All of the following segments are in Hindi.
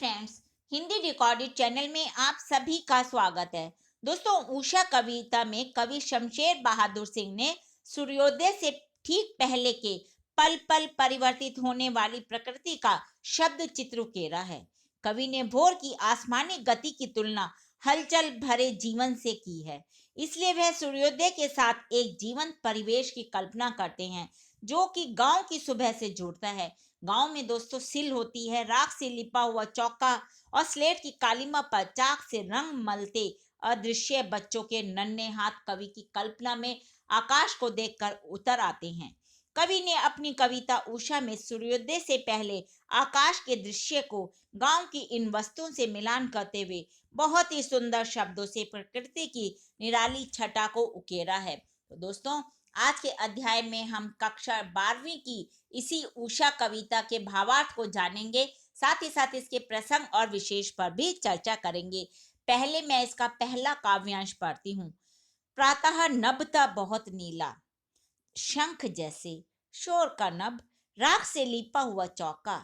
फ्रेंड्स, हिंदी रिकॉर्डेड चैनल में आप सभी का स्वागत है। दोस्तों, उषा कविता में कवि शमशेर बहादुर सिंह ने सूर्योदय से ठीक पहले के पल पल परिवर्तित होने वाली प्रकृति का शब्द चित्र उकेरा है। कवि ने भोर की आसमानी गति की तुलना हलचल भरे जीवन से की है। इसलिए वह सूर्योदय के साथ एक जीवंत परिवेश की कल्पना करते हैं जो कि गांव की सुबह से जुड़ता है। गांव में दोस्तों सिल होती है, राख से लिपा हुआ चौका और स्लेट की कालीमा पर चाक से रंग मलते अदृश्य बच्चों के नन्हे हाथ कवि की कल्पना में आकाश को देखकर उतर आते हैं। कवि ने अपनी कविता उषा में सूर्योदय से पहले आकाश के दृश्य को गांव की इन वस्तुओं से मिलान करते हुए बहुत ही सुंदर शब्दों से प्रकृति की निराली छटा को उकेरा है। तो दोस्तों, आज के अध्याय में हम कक्षा 12वीं की इसी उषा कविता के भावार्थ को जानेंगे, साथ ही साथ इसके प्रसंग और विशेष पर भी चर्चा करेंगे। पहले मैं इसका पहला काव्यांश पढ़ती हूँ। प्रातः नभता बहुत नीला, शंख जैसे शोर का नभ, राख से लिपा हुआ चौका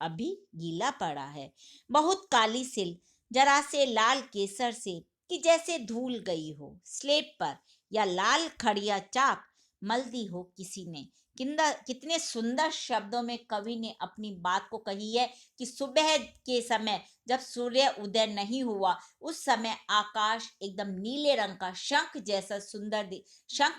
अभी गीला पड़ा है। बहुत काली सिल, जरा से लाल केसर से कि जैसे धूल गई हो स्लेट पर, या लाल खड़िया चाक मल दी हो किसी ने। कितने सुंदर शब्दों में कवि ने अपनी बात को कही है कि सुबह के समय जब सूर्य उदय नहीं हुआ उस समय आकाश एकदम नीले रंग का शंख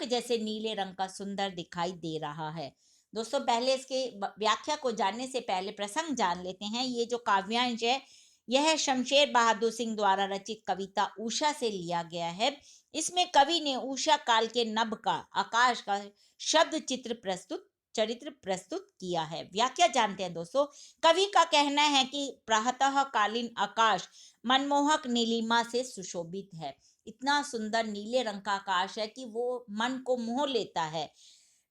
जैसे नीले रंग का सुंदर दिखाई दे रहा है। दोस्तों, पहले इसके व्याख्या को जानने से पहले प्रसंग जान लेते हैं। ये जो काव्यांश है यह शमशेर बहादुर सिंह द्वारा रचित कविता उषा से लिया गया है। इसमें कवि ने उषा काल के नभ का, आकाश का शब्द चरित्र प्रस्तुत किया है। व्याख्या जानते हैं दोस्तों। कवि का कहना है कि प्रातः कालीन आकाश मनमोहक नीलिमा से सुशोभित है। इतना सुंदर नीले रंग का आकाश है कि वो मन को मोह लेता है।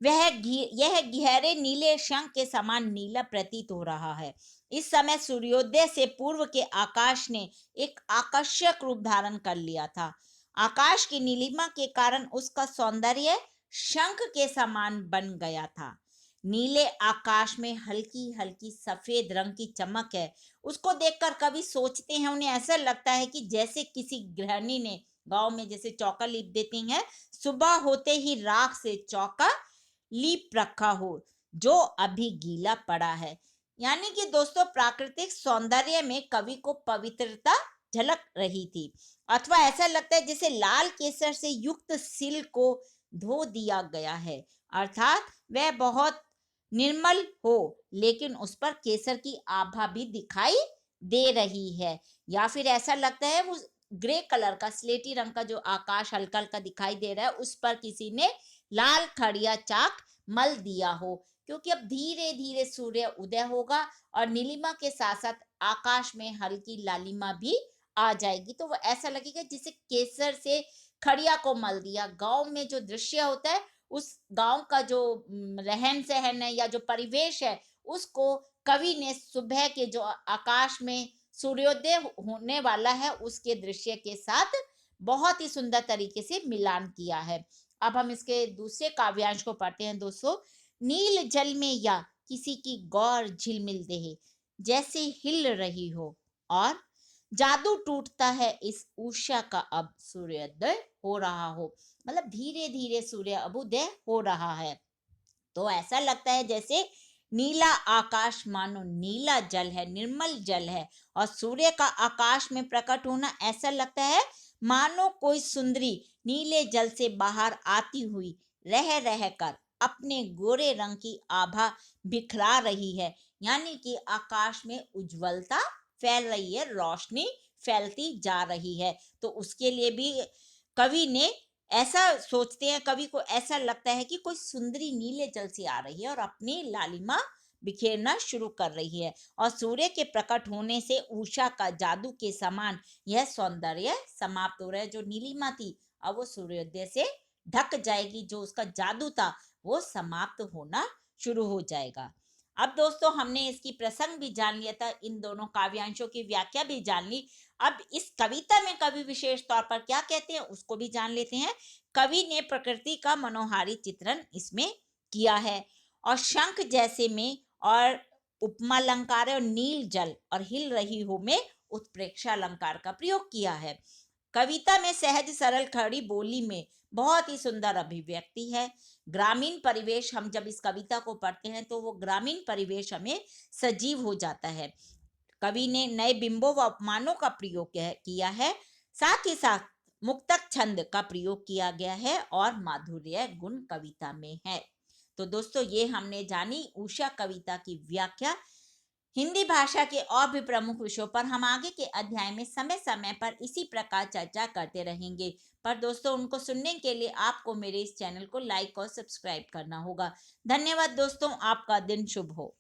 यह गहरे नीले शंख के समान नीला प्रतीत हो रहा है। इस समय सूर्योदय से पूर्व के आकाश ने एक आकर्षक रूप धारण कर लिया था। आकाश की नीलिमा के कारण उसका सौंदर्य शंख के समान बन गया था। नीले आकाश में हल्की हल्की सफेद रंग की चमक है। उसको देखकर कवि सोचते हैं, उन्हें ऐसा लगता है कि जैसे किसी गृहिणी ने गांव में जैसे चौका लीप देती हैं, सुबह होते ही राख से चौका लीप रखा हो जो अभी गीला पड़ा है। यानी कि दोस्तों, प्राकृतिक सौंदर्य में कवि को पवित्रता झलक रही थी, अथवा ऐसा लगता है जैसे लाल केसर से युक्त सिल को धो दिया गया है, अर्थात वह बहुत निर्मल हो लेकिन उस पर केसर की आभा भी दिखाई दे रही है। या फिर ऐसा लगता है वो ग्रे कलर का, स्लेटी रंग का जो आकाश हल्का हल्का दिखाई दे रहा है उस पर किसी ने लाल खड़िया चाक मल दिया हो, क्योंकि अब धीरे धीरे सूर्य उदय होगा और नीलिमा के साथ साथ आकाश में हल्की लालिमा भी आ जाएगी। तो वो ऐसा लगेगा जैसे केसर से खड़िया को मल दिया। गांव में जो दृश्य होता है, उस गांव का जो रहन सहन है या जो परिवेश है, उसको कवि ने सुबह के जो आकाश में सूर्योदय होने वाला है उसके दृश्य के साथ बहुत ही सुंदर तरीके से मिलान किया है। अब हम इसके दूसरे काव्यांश को पढ़ते हैं दोस्तों। नील जल में या किसी की गौर झिलमिल देह जैसे हिल रही हो, और जादू टूटता है इस उषा का अब सूर्योदय हो रहा हो। मतलब धीरे धीरे सूर्य अब उदय हो रहा है, तो ऐसा लगता है जैसे नीला आकाश मानो नीला जल है, निर्मल जल है, और सूर्य का आकाश में प्रकट होना ऐसा लगता है मानो कोई सुंदरी नीले जल से बाहर आती हुई रह रह कर अपने गोरे रंग की आभा बिखरा रही है। यानी कि आकाश में उज्जवलता फैल रही है, रोशनी फैलती जा रही है। तो उसके लिए भी कवि ने ऐसा सोचते हैं, कवि को ऐसा लगता है कि कोई सुंदरी नीले जल से आ रही है और अपनी लालिमा बिखेरना शुरू कर रही है, और सूर्य के प्रकट होने से उषा का जादू के समान यह सौंदर्य समाप्त हो रहा है। जो नीलिमा थी अब वो सूर्योदय से ढक जाएगी, जो उसका जादू था वो समाप्त होना शुरू हो जाएगा। अब दोस्तों, हमने इसकी प्रसंग भी जान लिया था, इन दोनों काव्यांशों की व्याख्या भी जान ली। अब इस कविता में कवि विशेष तौर पर क्या कहते हैं उसको भी जान लेते हैं। कवि ने प्रकृति का मनोहारी चित्रण इसमें किया है, और शंख जैसे में और उपमालंकार और नील जल और हिल रही हो में उत्प्रेक्षा अलंकार का प्रयोग किया है। कविता में सहज सरल खड़ी बोली में बहुत ही सुंदर अभिव्यक्ति है। ग्रामीण परिवेश, हम जब इस कविता को पढ़ते हैं तो वो ग्रामीण परिवेश हमें सजीव हो जाता है। कवि ने नए बिंबों व उपमानों का प्रयोग किया है, साथ ही साथ मुक्तक छंद का प्रयोग किया गया है और माधुर्य गुण कविता में है। तो दोस्तों, ये हमने जानी उषा कविता की व्याख्या। हिंदी भाषा के और भी प्रमुख विषयों पर हम आगे के अध्याय में समय समय पर इसी प्रकार चर्चा करते रहेंगे। पर दोस्तों, उनको सुनने के लिए आपको मेरे इस चैनल को लाइक और सब्सक्राइब करना होगा। धन्यवाद दोस्तों, आपका दिन शुभ हो।